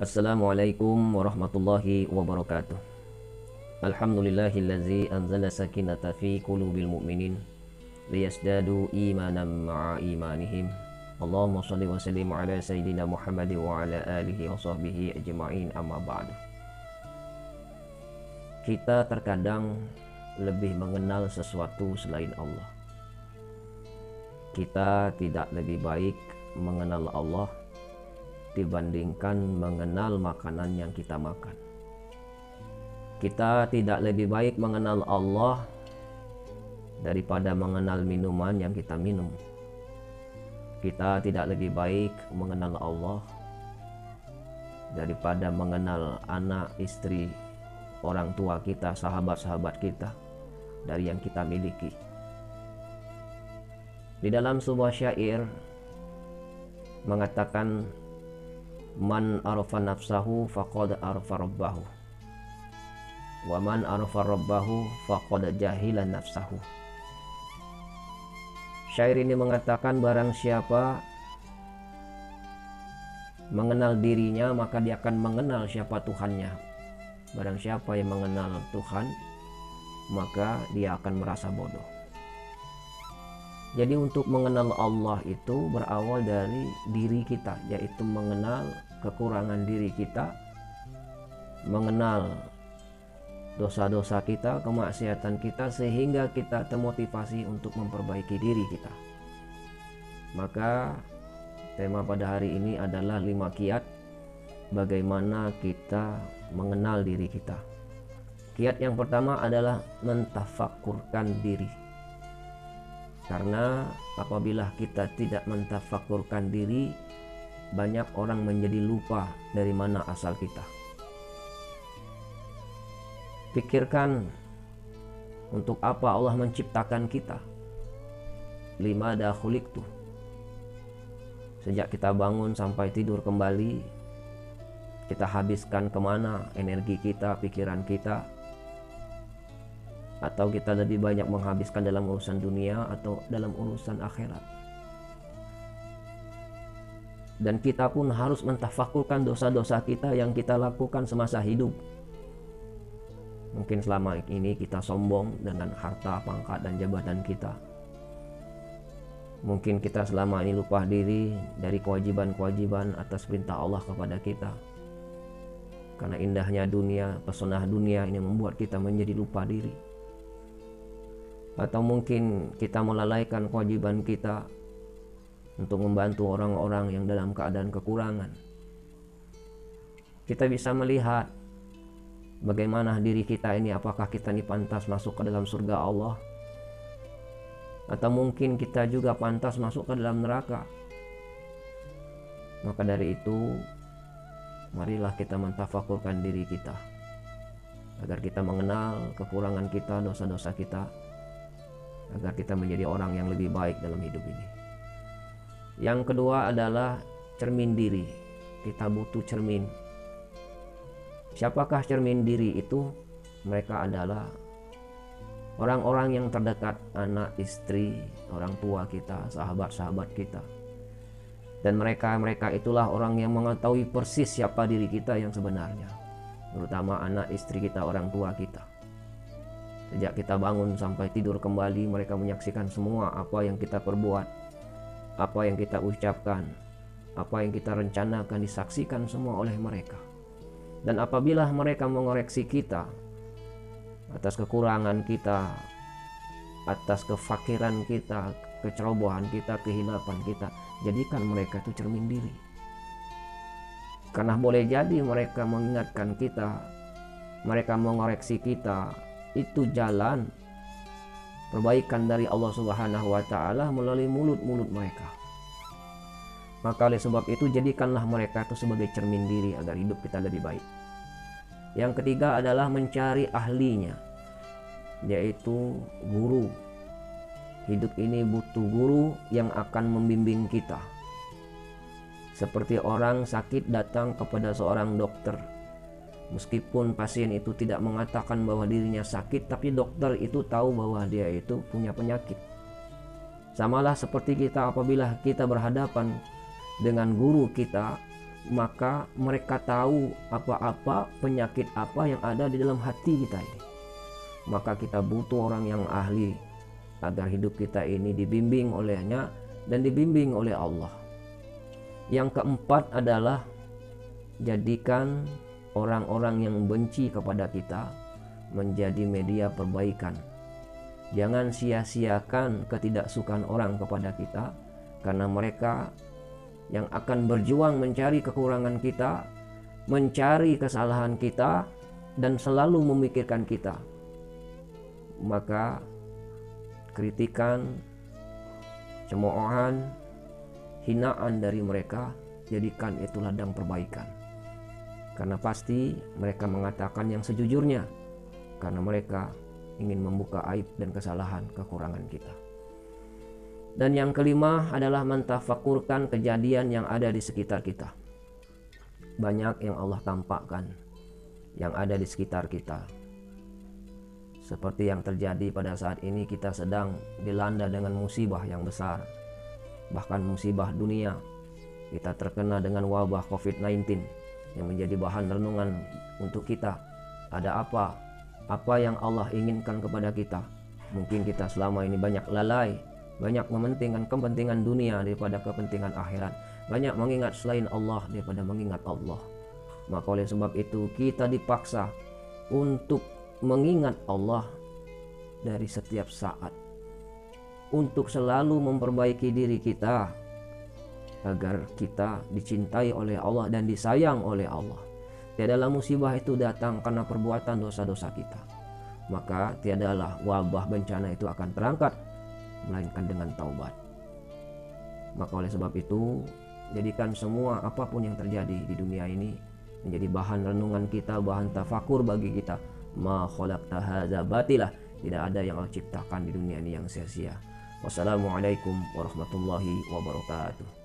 Assalamualaikum warahmatullahi wabarakatuh. Alhamdulillahillazi anzala sakinata fi qulubil mu'minin liyazdadu imanan ma'a imanihim. Allahumma shalli wa sallim ala sayyidina Muhammad wa ala alihi wa sahbihi ajma'in, amma ba'du. Kita terkadang lebih mengenal sesuatu selain Allah. Kita tidak lebih baik mengenal Allah dibandingkan mengenal makanan yang kita makan. Kita tidak lebih baik mengenal Allah daripada mengenal minuman yang kita minum. Kita tidak lebih baik mengenal Allah daripada mengenal anak, istri, orang tua kita, sahabat-sahabat kita dari yang kita miliki. Di dalam sebuah syair mengatakan, man arafa nafsahu faqad arafa rabbahu wa man arafa rabbahu faqad jahila nafsahu. Syair ini mengatakan barang siapa mengenal dirinya maka dia akan mengenal siapa Tuhannya. Barang siapa yang mengenal Tuhan maka dia akan merasa bodoh. Jadi untuk mengenal Allah itu berawal dari diri kita, yaitu mengenal kekurangan diri kita, mengenal dosa-dosa kita, kemaksiatan kita, sehingga kita termotivasi untuk memperbaiki diri kita. Maka tema pada hari ini adalah 5 kiat bagaimana kita mengenal diri kita. Kiat yang pertama adalah mentafakkurkan diri. Karena apabila kita tidak mentafakkurkan diri, banyak orang menjadi lupa dari mana asal kita. Pikirkan untuk apa Allah menciptakan kita. Limada khuliqtu. Sejak kita bangun sampai tidur kembali, kita habiskan kemana energi kita, pikiran kita, atau kita lebih banyak menghabiskan dalam urusan dunia atau dalam urusan akhirat. Dan kita pun harus mentafakkurkan dosa-dosa kita yang kita lakukan semasa hidup. Mungkin selama ini kita sombong dengan harta, pangkat, dan jabatan kita. Mungkin kita selama ini lupa diri dari kewajiban-kewajiban atas perintah Allah kepada kita. Karena indahnya dunia, pesona dunia ini membuat kita menjadi lupa diri. Atau mungkin kita melalaikan kewajiban kita untuk membantu orang-orang yang dalam keadaan kekurangan. Kita bisa melihat bagaimana diri kita ini, apakah kita ini pantas masuk ke dalam surga Allah, atau mungkin kita juga pantas masuk ke dalam neraka. Maka dari itu, marilah kita mentafakkurkan diri kita agar kita mengenal kekurangan kita, dosa-dosa kita, agar kita menjadi orang yang lebih baik dalam hidup ini. Yang kedua adalah cermin diri. Kita butuh cermin. Siapakah cermin diri itu? Mereka adalah orang-orang yang terdekat, anak, istri, orang tua kita, sahabat-sahabat kita. Dan mereka itulah orang yang mengetahui persis siapa diri kita yang sebenarnya. Terutama anak, istri kita, orang tua kita. Sejak kita bangun sampai tidur kembali, mereka menyaksikan semua apa yang kita perbuat, apa yang kita ucapkan, apa yang kita rencanakan, disaksikan semua oleh mereka. Dan apabila mereka mengoreksi kita atas kekurangan kita, atas kefakiran kita, kecerobohan kita, kehilapan kita, jadikan mereka itu cermin diri. Karena boleh jadi mereka mengingatkan kita, mereka mengoreksi kita, itu jalan perbaikan dari Allah Subhanahu wa Ta'ala melalui mulut-mulut mereka. Maka oleh sebab itu, jadikanlah mereka itu sebagai cermin diri agar hidup kita lebih baik. Yang ketiga adalah mencari ahlinya, yaitu guru. Hidup ini butuh guru yang akan membimbing kita. Seperti orang sakit datang kepada seorang dokter. Meskipun pasien itu tidak mengatakan bahwa dirinya sakit, tapi dokter itu tahu bahwa dia itu punya penyakit. Samalah seperti kita apabila kita berhadapan dengan guru kita, maka mereka tahu apa-apa penyakit apa yang ada di dalam hati kita ini. Maka kita butuh orang yang ahli agar hidup kita ini dibimbing olehnya dan dibimbing oleh Allah. Yang keempat adalah jadikan orang-orang yang benci kepada kita menjadi media perbaikan. Jangan sia-siakan ketidaksukaan orang kepada kita, karena mereka yang akan berjuang mencari kekurangan kita, mencari kesalahan kita, dan selalu memikirkan kita. Maka kritikan, cemoohan, hinaan dari mereka, jadikan itu ladang perbaikan. Karena pasti mereka mengatakan yang sejujurnya, karena mereka ingin membuka aib dan kesalahan kekurangan kita. Dan yang kelima adalah mentafakurkan kejadian yang ada di sekitar kita. Banyak yang Allah tampakkan yang ada di sekitar kita. Seperti yang terjadi pada saat ini, kita sedang dilanda dengan musibah yang besar. Bahkan musibah dunia. Kita terkena dengan wabah COVID-19 yang menjadi bahan renungan untuk kita. Ada apa? Apa yang Allah inginkan kepada kita? Mungkin kita selama ini banyak lalai, banyak mementingkan kepentingan dunia daripada kepentingan akhirat, banyak mengingat selain Allah daripada mengingat Allah. Maka oleh sebab itu kita dipaksa untuk mengingat Allah dari setiap saat, untuk selalu memperbaiki diri kita agar kita dicintai oleh Allah dan disayang oleh Allah. Tiadalah musibah itu datang karena perbuatan dosa-dosa kita, maka tiadalah wabah bencana itu akan terangkat melainkan dengan taubat. Maka oleh sebab itu, jadikan semua apapun yang terjadi di dunia ini menjadi bahan renungan kita, bahan tafakur bagi kita. Ma khalaqta hadza batilah, tidak ada yang Allah ciptakan di dunia ini yang sia-sia. Wassalamualaikum warahmatullahi wabarakatuh.